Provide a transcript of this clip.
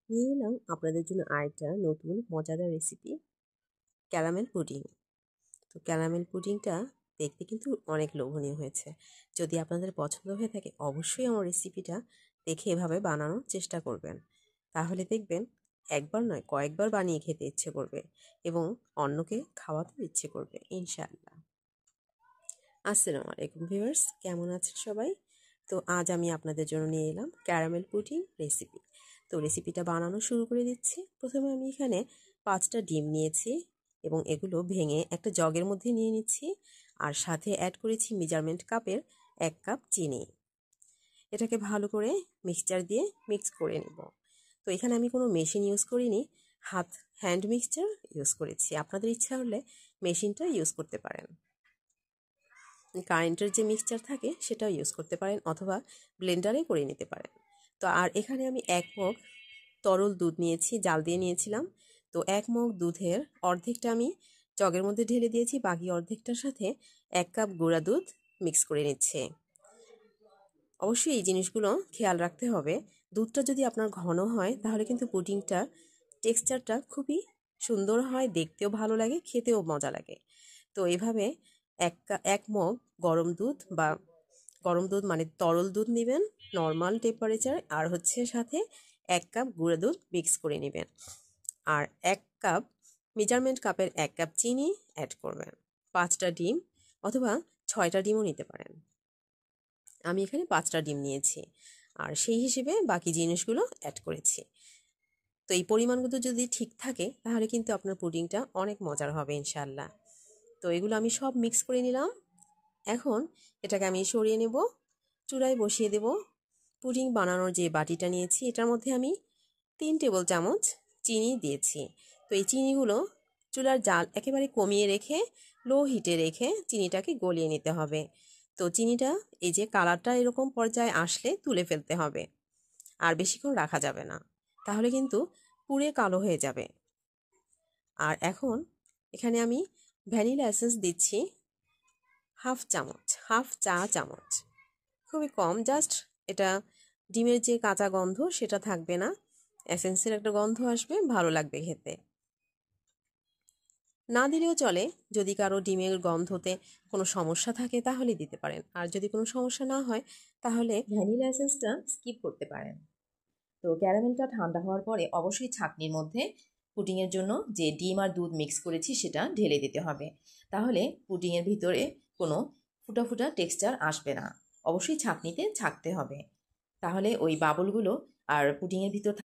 নিয়ে এলাম আপনাদের জন্য আরেকটা নতুন মজাদার রেসিপি, ক্যারামেল পুডিং। তো ক্যারামেল পুডিংটা দেখতে কিন্তু অনেক লোভনীয় হয়েছে। যদি আপনাদের পছন্দ হয়ে থাকে অবশ্যই আমার রেসিপিটা দেখে এভাবে বানানোর চেষ্টা করবেন। তাহলে দেখবেন একবার নয় কয়েকবার বানিয়ে খেতে ইচ্ছে করবে এবং অন্যকে খাওয়াতেও ইচ্ছে করবে ইনশাআল্লাহ। আসসালামু আলাইকুম ভিউয়ার্স, কেমন আছেন সবাই? তো আজ আমি আপনাদের জন্য নিয়ে এলাম ক্যারামেল পুডিং রেসিপি। তো রেসিপিটা বানানো শুরু করে দিচ্ছি। প্রথমে আমি এখানে 5টা ডিম নিয়েছি এবং এগুলো ভেঙে একটা জগের মধ্যে নিয়ে নিচ্ছি, আর সাথে অ্যাড করেছি মেজারমেন্ট কাপের 1 কাপ চিনি। এটাকে ভালো করে মিক্সচার দিয়ে মিক্স করে নেব। তো এখানে আমি কোনো মেশিন ইউজ করিনি, হ্যান্ড মিক্সচার ইউজ করেছি। আপনাদের ইচ্ছা হলে মেশিনটা ইউজ করতে পারেন, কারেন্টের যে মিক্সচার থাকে সেটাও ইউজ করতে পারেন অথবা ব্লেন্ডারে করে নিতে পারেন। তো আর এখানে আমি 1 মগ তরল দুধ নিয়েছি, জাল দিয়ে নিয়েছিলাম। তো 1 মগ দুধের অর্ধেকটা আমি জগের মধ্যে ঢেলে দিয়েছি, বাকি অর্ধেকটার সাথে 1 কাপ গুঁড়া দুধ মিক্স করে নিচ্ছে। অবশ্যই এই জিনিসগুলো খেয়াল রাখতে হবে। দুধটা যদি আপনার ঘন হয় তাহলে কিন্তু পুডিংটা টেক্সচারটা খুবই সুন্দর হয়, দেখতেও ভালো লাগে, খেতেও মজা লাগে। তো এইভাবে 1 মগ গরম দুধ মানে তরল দুধ নেবেন নর্মাল টেম্পারেচার, আর হচ্ছে সাথে 1 কাপ গুঁড়া দুধ মিক্স করে নেবেন, আর 1 কাপ মেজারমেন্ট কাপের 1 কাপ চিনি অ্যাড করবেন। 5টা ডিম অথবা 6টা ডিমও নিতে পারেন। আমি এখানে 5টা ডিম নিয়েছি, আর সেই হিসেবে বাকি জিনিসগুলো অ্যাড করেছি। তো এই পরিমাণগুলো যদি ঠিক থাকে তাহলে কিন্তু আপনার পুডিংটা অনেক মজার হবে ইনশাআল্লাহ। তো এগুলো আমি সব মিক্স করে নিলাম। এখন এটাকে আমি সরিয়ে নেব, চুলায় বসিয়ে দেব। পুডিং বানানোর যে বাটিটা নিয়েছি এটার মধ্যে আমি 3 টেবিল চামচ চিনি দিয়েছি। তো এই চিনিগুলো চুলার জাল একেবারে কমিয়ে রেখে লো হিটে রেখে চিনিটাকে গলিয়ে নিতে হবে। তো চিনিটা এই যে কালারটা এরকম পর্যায়ে আসলে তুলে ফেলতে হবে, আর বেশিক্ষণ রাখা যাবে না, তাহলে কিন্তু পুড়ে কালো হয়ে যাবে। আর এখন এখানে আমি ভ্যানিলা এসেন্স দিচ্ছি হাফ চা চামচ, খুবই কম, জাস্ট এটা ডিমের যে কাঁচা গন্ধ সেটা থাকবে না, এসেন্সের একটা গন্ধ আসবে, ভালো লাগবে খেতে। না দিলেও চলে, যদি কারো ডিমের গন্ধতে কোনো সমস্যা থাকে তাহলে দিতে পারেন, আর যদি কোনো সমস্যা না হয় তাহলে ভ্যানিলা এসেন্সটা স্কিপ করতে পারেন। তো ক্যারামেলটা ঠান্ডা হওয়ার পরে অবশ্যই ছাঁকনির মধ্যে পুডিংয়ের জন্য যে ডিম আর দুধ মিক্স করেছি সেটা ঢেলে দিতে হবে, তাহলে পুডিংয়ের ভিতরে কোনো ফুটা ফুটা টেক্সচার আসবে না। অবশ্যই ছাঁকনিতে ছাঁকতে হবে, তাহলে ওই বাবলগুলো আর পুডিংয়ের ভিতর